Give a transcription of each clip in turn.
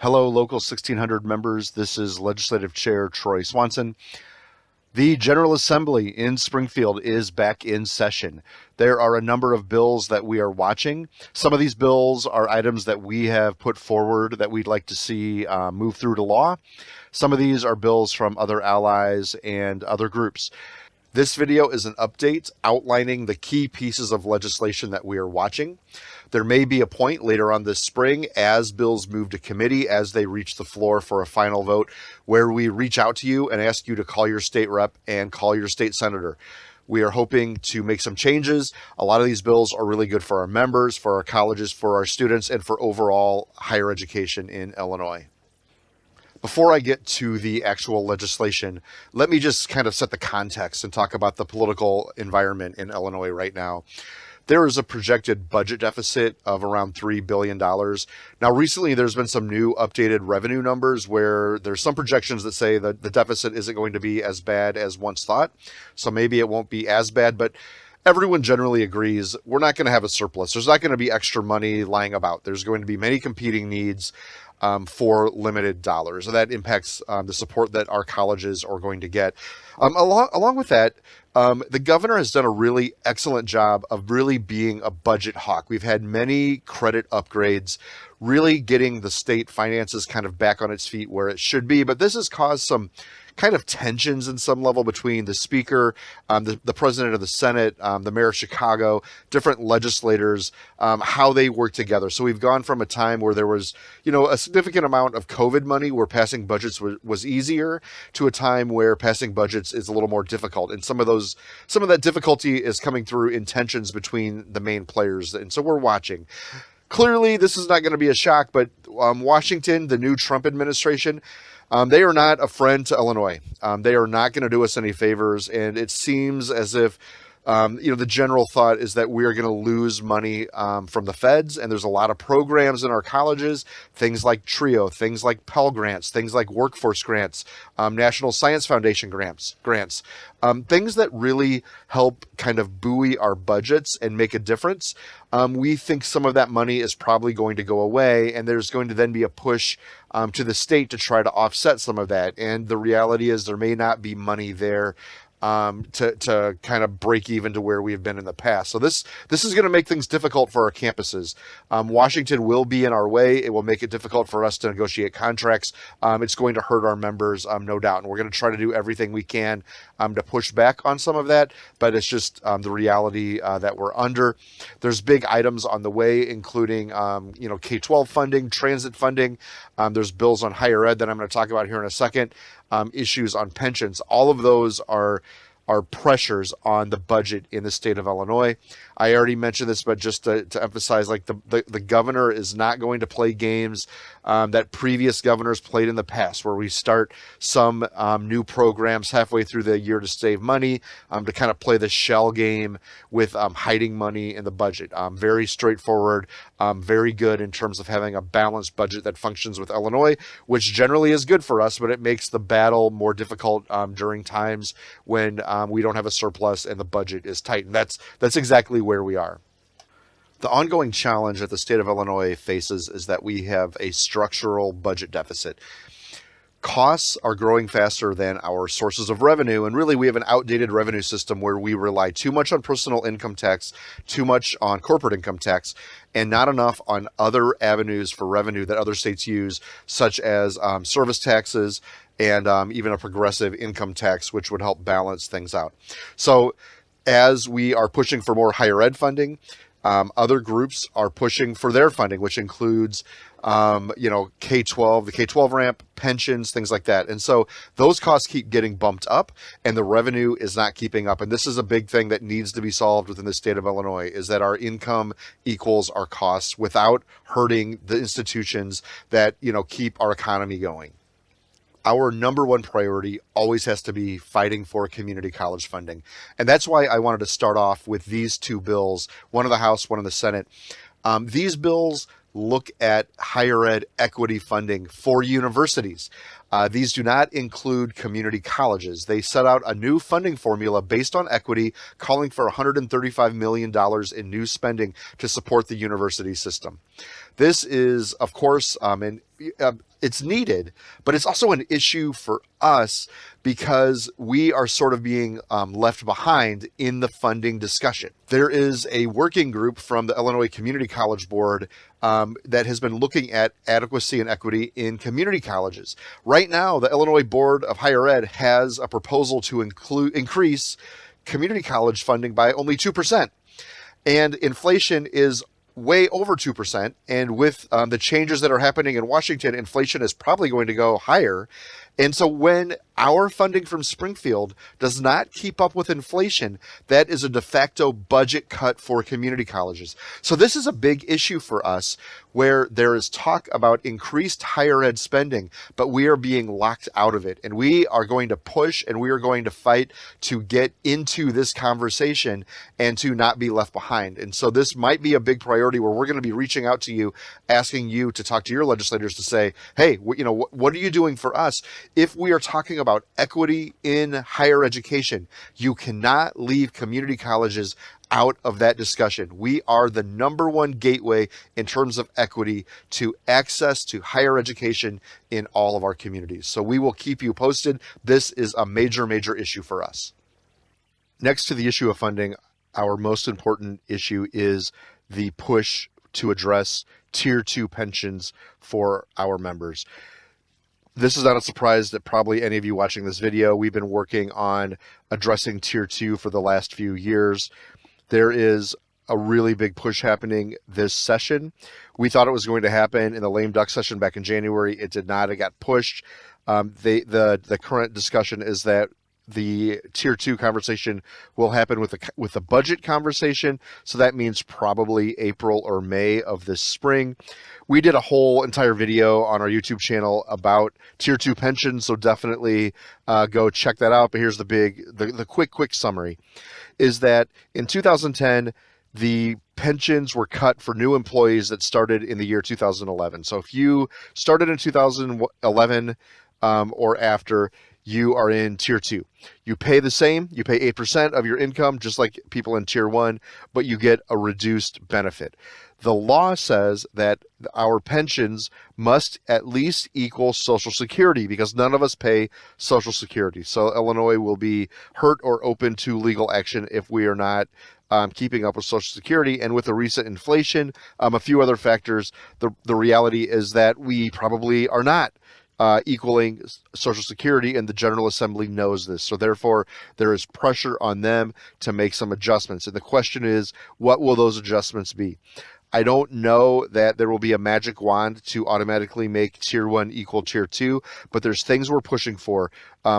Hello, Local 1600 members. This is Legislative Chair Troy Swanson. The General Assembly in Springfield is back in session. There are a number of bills that we are watching. Some of these bills are items that we have put forward that we'd like to see move through to law. Some of these are bills from other allies and other groups. This video is an update outlining the key pieces of legislation that we are watching. There may be a point later on this spring as bills move to committee, as they reach the floor for a final vote, where we reach out to you and ask you to call your state rep and call your state senator. We are hoping to make some changes. A lot of these bills are really good for our members, for our colleges, for our students, and for overall higher education in Illinois. Before I get to the actual legislation, let me just kind of set the context and talk about the political environment in Illinois right now. There is a projected budget deficit of around $3 billion. Now, recently, there's been some new updated revenue numbers where there's some projections that say that the deficit isn't going to be as bad as once thought. So maybe it won't be as bad, but everyone generally agrees we're not going to have a surplus. There's not going to be extra money lying about. There's going to be many competing needs for limited dollars. And that impacts the support that our colleges are going to get. Along with that, the governor has done a really excellent job of really being a budget hawk. We've had many credit upgrades, really getting the state finances kind of back on its feet where it should be. But this has caused some kind of tensions in some level between the speaker, the president of the Senate, the mayor of Chicago, different legislators, how they work together. So we've gone from a time where there was, a significant amount of COVID money where passing budgets was easier to a time where passing budgets is a little more difficult. And some of that difficulty is coming through in tensions between the main players. And so we're watching. Clearly, this is not going to be a shock, but Washington, the new Trump administration, they are not a friend to Illinois. They are not going to do us any favors. And it seems as if, the general thought is that we are going to lose money from the feds. And there's a lot of programs in our colleges, things like TRIO, things like Pell Grants, things like workforce grants, National Science Foundation grants, things that really help kind of buoy our budgets and make a difference. We think some of that money is probably going to go away, and there's going to then be a push to the state to try to offset some of that. And the reality is there may not be money there to kind of break even to where we've been in the past. So this is going to make things difficult for our campuses. Washington will be in our way. It will make it difficult for us to negotiate contracts. It's going to hurt our members, no doubt. And we're going to try to do everything we can to push back on some of that. But it's just the reality that we're under. There's big items on the way, including K-12 funding, transit funding. There's bills on higher ed that I'm going to talk about here in a second. Issues on pensions. All of those are pressures on the budget in the state of Illinois. I already mentioned this, but just to emphasize, like the governor is not going to play games that previous governors played in the past, where we start some new programs halfway through the year to save money, to kind of play the shell game with hiding money in the budget. Very straightforward, very good in terms of having a balanced budget that functions with Illinois, which generally is good for us, but it makes the battle more difficult during times when we don't have a surplus and the budget is tight. And that's exactly where we are. The ongoing challenge that the state of Illinois faces is that we have a structural budget deficit. Costs are growing faster than our sources of revenue, and really we have an outdated revenue system where we rely too much on personal income tax, too much on corporate income tax, and not enough on other avenues for revenue that other states use, such as service taxes and even a progressive income tax, which would help balance things out. So as we are pushing for more higher ed funding, other groups are pushing for their funding, which includes, K-12, the K-12 ramp, pensions, things like that. And so those costs keep getting bumped up and the revenue is not keeping up. And this is a big thing that needs to be solved within the state of Illinois, is that our income equals our costs without hurting the institutions that, keep our economy going. Our number one priority always has to be fighting for community college funding. And that's why I wanted to start off with these two bills, one in the House, one in the Senate. These bills look at higher ed equity funding for universities. These do not include community colleges. They set out a new funding formula based on equity, calling for $135 million in new spending to support the university system. This is, of course, it's needed, but it's also an issue for us because we are sort of being left behind in the funding discussion. There is a working group from the Illinois Community College Board that has been looking at adequacy and equity in community colleges. Right now, the Illinois Board of Higher Ed has a proposal to increase community college funding by only 2%. And inflation is way over 2%. And with the changes that are happening in Washington, inflation is probably going to go higher. And so when our funding from Springfield does not keep up with inflation, that is a de facto budget cut for community colleges. So this is a big issue for us where there is talk about increased higher ed spending, but we are being locked out of it. And we are going to push and we are going to fight to get into this conversation and to not be left behind. And so this might be a big priority where we're going to be reaching out to you, asking you to talk to your legislators to say, hey, what are you doing for us? If we are talking about equity in higher education, you cannot leave community colleges out of that discussion. We are the number one gateway in terms of equity to access to higher education in all of our communities. So we will keep you posted. This is a major, major issue for us. Next to the issue of funding, our most important issue is the push to address Tier 2 pensions for our members. This is not a surprise that probably any of you watching this video, we've been working on addressing Tier 2 for the last few years. There is a really big push happening this session. We thought it was going to happen in the lame duck session back in January. It did not. It got pushed. The current discussion is that the Tier 2 conversation will happen with the budget conversation. So that means probably April or May of this spring. We did a whole entire video on our YouTube channel about Tier 2 pensions. So definitely go check that out. But here's the quick summary is that in 2010, the pensions were cut for new employees that started in the year 2011. So if you started in 2011 or after, you are in Tier 2. You pay the same. You pay 8% of your income, just like people in Tier 1, but you get a reduced benefit. The law says that our pensions must at least equal Social Security because none of us pay Social Security. So Illinois will be hurt or open to legal action if we are not keeping up with Social Security. And with the recent inflation, a few other factors, the reality is that we probably are not equaling Social Security, and the General Assembly knows this. So therefore, there is pressure on them to make some adjustments. And the question is, what will those adjustments be? I don't know that there will be a magic wand to automatically make Tier 1 equal Tier 2, but there's things we're pushing for,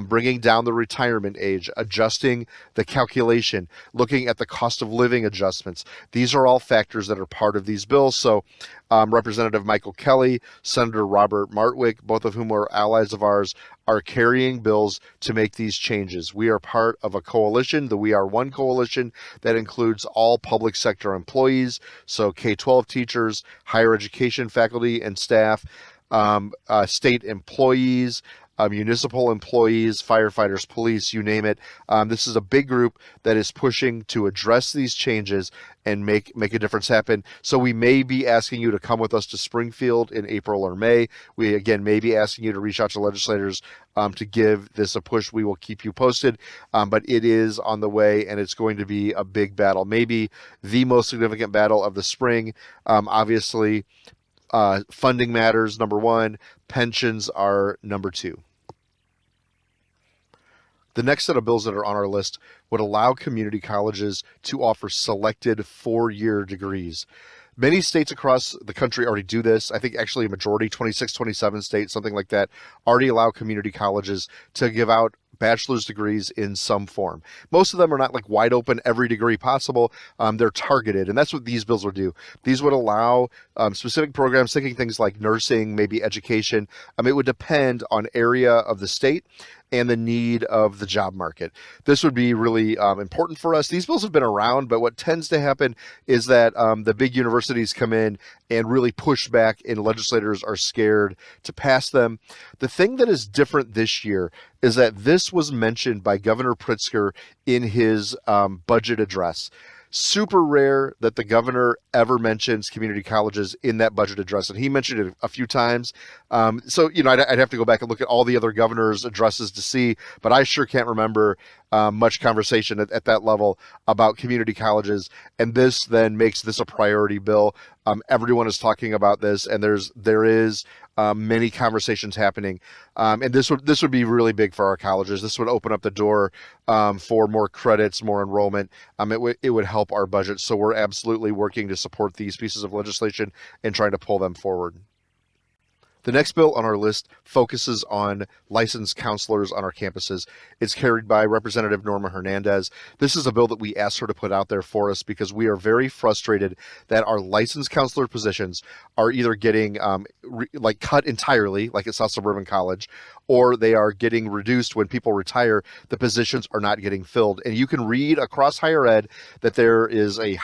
bringing down the retirement age, adjusting the calculation, looking at the cost of living adjustments. These are all factors that are part of these bills. So Representative Michael Kelly, Senator Robert Martwick, both of whom are allies of ours, are carrying bills to make these changes. We are part of a coalition, the We Are One coalition, that includes all public sector employees, so K-12 teachers, higher education faculty and staff, state employees, municipal employees, firefighters, police, you name it. This is a big group that is pushing to address these changes and make a difference happen. So we may be asking you to come with us to Springfield in April or May. We, again, may be asking you to reach out to legislators to give this a push. We will keep you posted, but it is on the way, and it's going to be a big battle, maybe the most significant battle of the spring. Obviously, funding matters, number one. Pensions are number two. The next set of bills that are on our list would allow community colleges to offer selected 4-year degrees. Many states across the country already do this. I think actually a majority, 26, 27 states, something like that, already allow community colleges to give out bachelor's degrees in some form. Most of them are not like wide open, every degree possible. They're targeted, and that's what these bills would do. These would allow specific programs, thinking things like nursing, maybe education. It would depend on area of the state, and the need of the job market. This would be really important for us. These bills have been around, but what tends to happen is that the big universities come in and really push back, and legislators are scared to pass them. The thing that is different this year is that this was mentioned by Governor Pritzker in his budget address. Super rare that the governor ever mentions community colleges in that budget address, and he mentioned it a few times. So, I'd have to go back and look at all the other governors' addresses to see, but I sure can't remember much conversation at that level about community colleges, and this then makes this a priority bill. Everyone is talking about this, and there is many conversations happening, and this would be really big for our colleges. This would open up the door for more credits, more enrollment. It would help our budget, so we're absolutely working to support these pieces of legislation and trying to pull them forward. The next bill on our list focuses on licensed counselors on our campuses. It's carried by Representative Norma Hernandez. This is a bill that we asked her to put out there for us because we are very frustrated that our licensed counselor positions are either getting cut entirely, like at South Suburban College, or they are getting reduced when people retire. The positions are not getting filled. And you can read across higher ed that there is a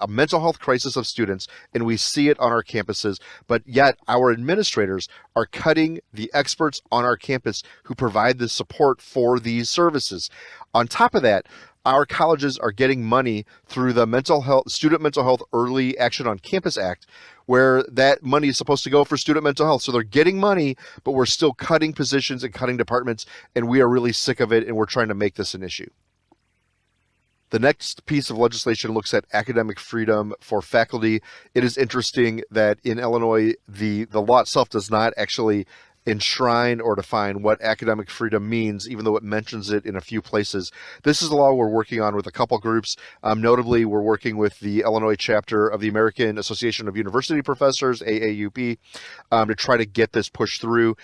mental health crisis of students, and we see it on our campuses, but yet our administrators are cutting the experts on our campus who provide the support for these services. On top of that, our colleges are getting money through the Student Mental Health Early Action on Campus Act, where that money is supposed to go for student mental health. So they're getting money, but we're still cutting positions and cutting departments, and we are really sick of it, and we're trying to make this an issue. The next piece of legislation looks at academic freedom for faculty. It is interesting that in Illinois, the law itself does not actually enshrine or define what academic freedom means, even though it mentions it in a few places. This is a law we're working on with a couple groups. Notably, we're working with the Illinois chapter of the American Association of University Professors, AAUP, to try to get this pushed through.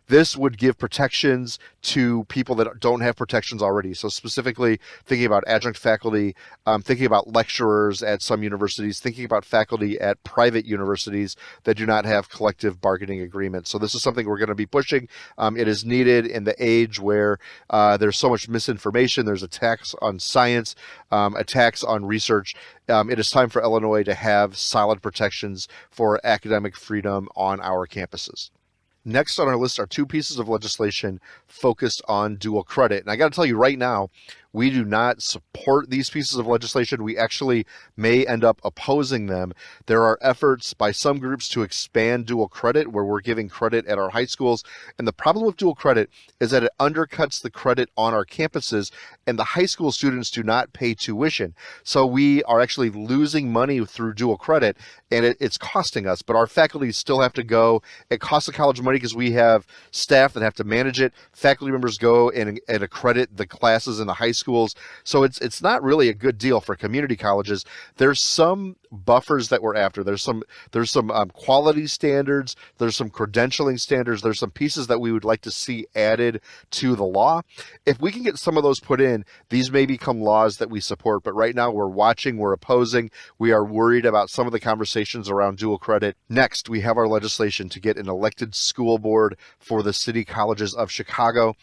This would give protections to people that don't have protections already. So specifically thinking about adjunct faculty, thinking about lecturers at some universities, thinking about faculty at private universities that do not have collective bargaining agreements. So this is something we're going to be pushing. It is needed in the age where there's so much misinformation. There's attacks on science, attacks on research. It is time for Illinois to have solid protections for academic freedom on our campuses. Next on our list are two pieces of legislation focused on dual credit. And I got to tell you right now, we do not support these pieces of legislation. We actually may end up opposing them. There are efforts by some groups to expand dual credit, where we're giving credit at our high schools. And the problem with dual credit is that it undercuts the credit on our campuses, and the high school students do not pay tuition. So we are actually losing money through dual credit, and it's costing us. But our faculty still have to go. It costs the college money because we have staff that have to manage it. Faculty members go and accredit the classes in the high schools. So it's not really a good deal for community colleges. There's some buffers that we're after. There's some quality standards. There's some credentialing standards. There's some pieces that we would like to see added to the law. If we can get some of those put in, these may become laws that we support. But right now we're watching, we're opposing. We are worried about some of the conversations around dual credit. Next, we have our legislation to get an elected school board for the city colleges of Chicago.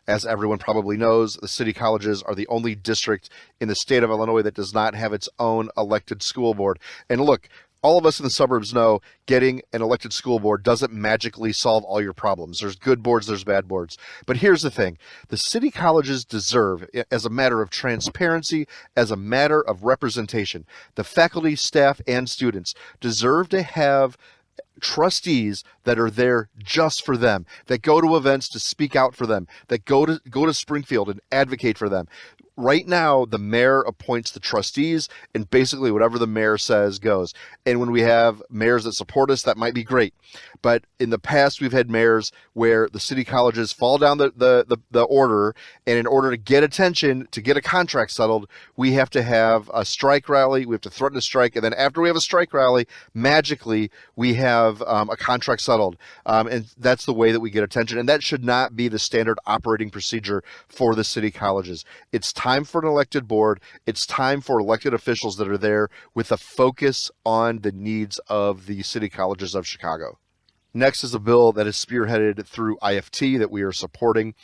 As everyone probably knows, the city colleges are the only district in the state of Illinois that does not have its own elected school board. And look, all of us in the suburbs know getting an elected school board doesn't magically solve all your problems. There's good boards, there's bad boards. But here's the thing. The city colleges deserve, as a matter of transparency, as a matter of representation, the faculty, staff, and students deserve to have trustees that are there just for them, that go to events to speak out for them, that go to Springfield and advocate for them. Right now, the mayor appoints the trustees, and basically whatever the mayor says goes. And when we have mayors that support us, that might be great. But in the past, we've had mayors where the city colleges fall down the order, and in order to get attention, to get a contract settled, we have to have a strike rally, we have to threaten a strike, and then after we have a strike rally, magically, we have a contract settled. And that's the way that we get attention, and that should not be the standard operating procedure for the city colleges. It's time for an elected board. It's time for elected officials that are there with a focus on the needs of the city colleges of Chicago. Next is a bill that is spearheaded through IFT that we are supporting.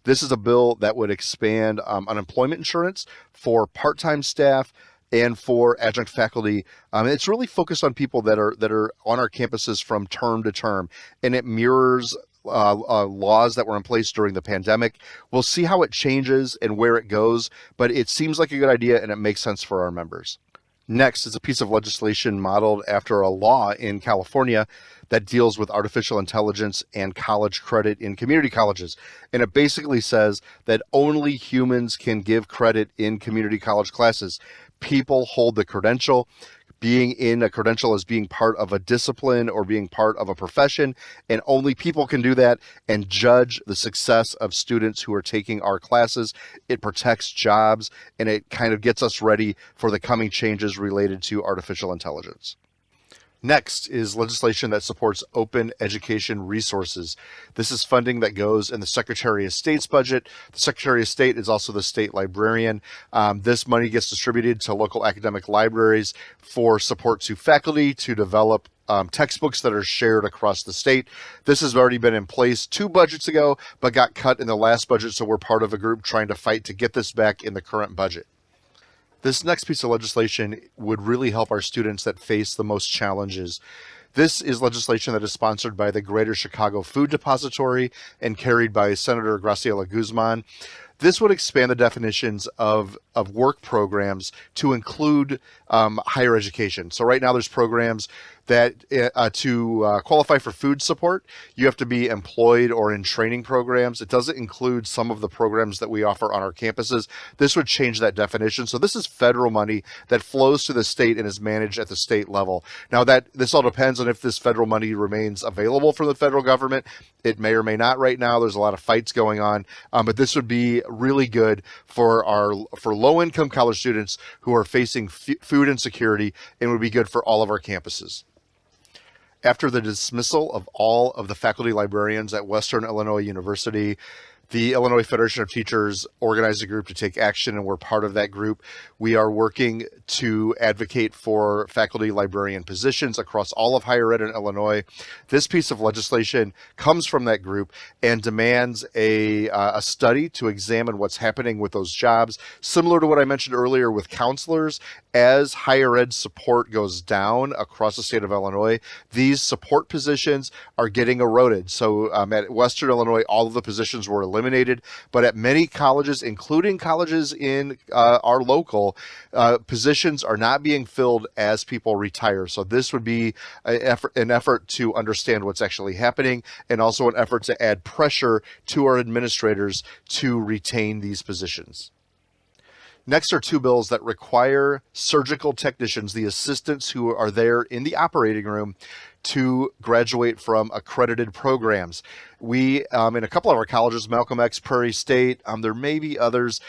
This is a bill that would expand unemployment insurance for part-time staff and for adjunct faculty. It's really focused on people that are on our campuses from term to term, and it mirrors laws that were in place during the pandemic. We'll see how it changes and where it goes, but it seems like a good idea and it makes sense for our members. Next is a piece of legislation modeled after a law in California that deals with artificial intelligence and college credit in community colleges. And it basically says that only humans can give credit in community college classes. People hold the credential. Being in a credential is being part of a discipline or being part of a profession, and only people can do that and judge the success of students who are taking our classes. It protects jobs, and it kind of gets us ready for the coming changes related to artificial intelligence. Next is legislation that supports open education resources. This is funding that goes in the Secretary of State's budget. The Secretary of State is also the state librarian. This money gets distributed to local academic libraries for support to faculty to develop textbooks that are shared across the state. This has already been in place 2 budgets ago, but got cut in the last budget, so we're part of a group trying to fight to get this back in the current budget. This next piece of legislation would really help our students that face the most challenges. This is legislation that is sponsored by the Greater Chicago Food Depository and carried by Senator Graciela Guzman. This would expand the definitions of work programs to include higher education. So right now there's programs that to qualify for food support, you have to be employed or in training programs. It doesn't include some of the programs that we offer on our campuses. This would change that definition. So this is federal money that flows to the state and is managed at the state level. Now this all depends on if this federal money remains available from the federal government. It may or may not right now. There's a lot of fights going on, but this would be really good for low-income college students who are facing food insecurity, and would be good for all of our campuses. After the dismissal of all of the faculty librarians at Western Illinois University, the Illinois Federation of Teachers organized a group to take action, and we're part of that group. We are working to advocate for faculty librarian positions across all of higher ed in Illinois. This piece of legislation comes from that group and demands a study to examine what's happening with those jobs. Similar to what I mentioned earlier with counselors, as higher ed support goes down across the state of Illinois, these support positions are getting eroded. So at Western Illinois, all of the positions were eliminated, but at many colleges, including colleges in our local, positions are not being filled as people retire. So this would be an effort to understand what's actually happening, and also an effort to add pressure to our administrators to retain these positions. Next are 2 bills that require surgical technicians, the assistants who are there in the operating room, to graduate from accredited programs. We, in a couple of our colleges, Malcolm X, Prairie State, there may be others,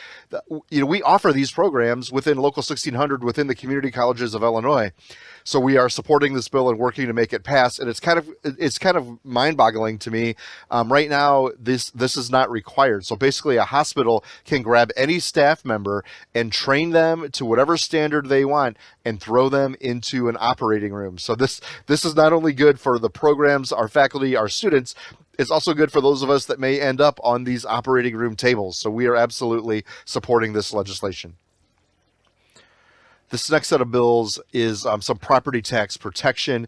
we offer these programs within Local 1600 within the community colleges of Illinois. So we are supporting this bill and working to make it pass. And it's kind of mind-boggling to me. Right now, this is not required. So basically, a hospital can grab any staff member and train them to whatever standard they want and throw them into an operating room. So this is not only good for the programs, our faculty, our students, it's also good for those of us that may end up on these operating room tables. So we are absolutely supporting this legislation. This next set of bills is some property tax protection.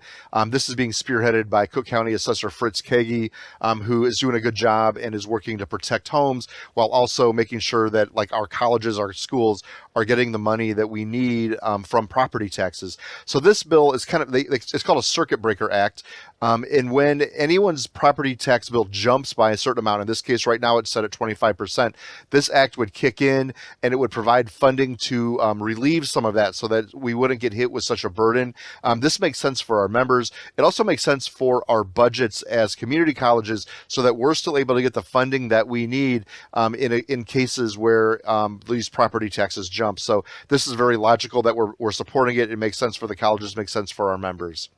This is being spearheaded by Cook County Assessor Fritz Kagi, who is doing a good job and is working to protect homes while also making sure that our colleges, our schools are getting the money that we need from property taxes. So this bill is it's called a Circuit Breaker Act. And when anyone's property tax bill jumps by a certain amount, in this case right now it's set at 25%, this act would kick in and it would provide funding to relieve some of that so that we wouldn't get hit with such a burden. This makes sense for our members. It also makes sense for our budgets as community colleges so that we're still able to get the funding that we need in cases where these property taxes jump. So this is very logical that we're supporting it. It makes sense for the colleges, makes sense for our members.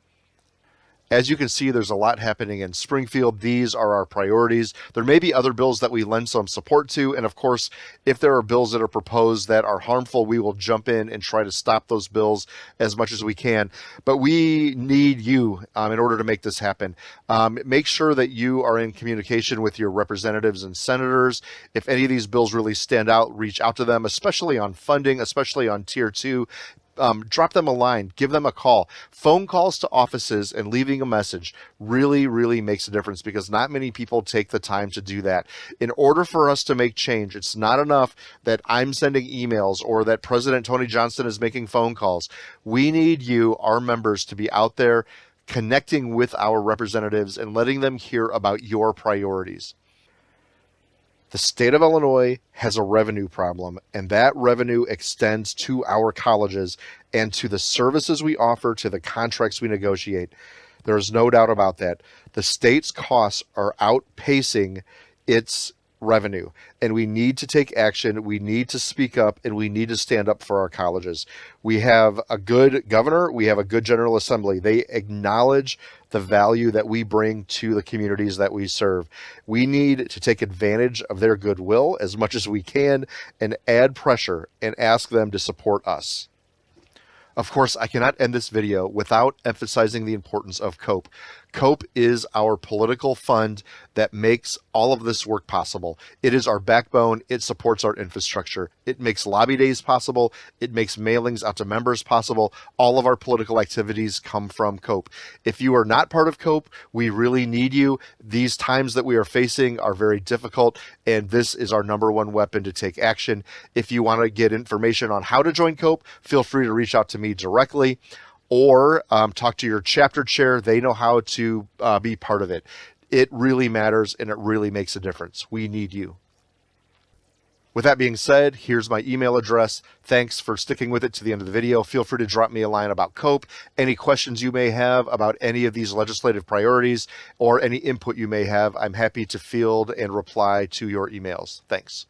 As you can see, there's a lot happening in Springfield. These are our priorities. There may be other bills that we lend some support to, and of course, if there are bills that are proposed that are harmful, we will jump in and try to stop those bills as much as we can. But we need you in order to make this happen. Make sure that you are in communication with your representatives and senators. If any of these bills really stand out, reach out to them, especially on funding, especially on Tier 2. Drop them a line, give them a call. Phone calls to offices and leaving a message really, really makes a difference, because not many people take the time to do that. In order for us to make change, it's not enough that I'm sending emails or that President Tony Johnson is making phone calls. We need you, our members, to be out there connecting with our representatives and letting them hear about your priorities. The state of Illinois has a revenue problem, and that revenue extends to our colleges and to the services we offer, to the contracts we negotiate. There is no doubt about that. The state's costs are outpacing its revenue, and we need to take action. We need to speak up, and we need to stand up for our colleges. We have a good governor. We have a good General Assembly. They acknowledge the value that we bring to the communities that we serve. We need to take advantage of their goodwill as much as we can and add pressure and ask them to support us. Of course, I cannot end this video without emphasizing the importance of COPE. COPE is our political fund that makes all of this work possible. It is our backbone. It supports our infrastructure. It makes lobby days possible. It makes mailings out to members possible. All of our political activities come from COPE. If you are not part of COPE, we really need you. These times that we are facing are very difficult, and this is our number one weapon to take action. If you want to get information on how to join COPE, feel free to reach out to me directly, or talk to your chapter chair. They know how to be part of it. It really matters, and it really makes a difference. We need you. With that being said, here's my email address. Thanks for sticking with it to the end of the video. Feel free to drop me a line about COPE, any questions you may have about any of these legislative priorities, or any input you may have. I'm happy to field and reply to your emails. Thanks.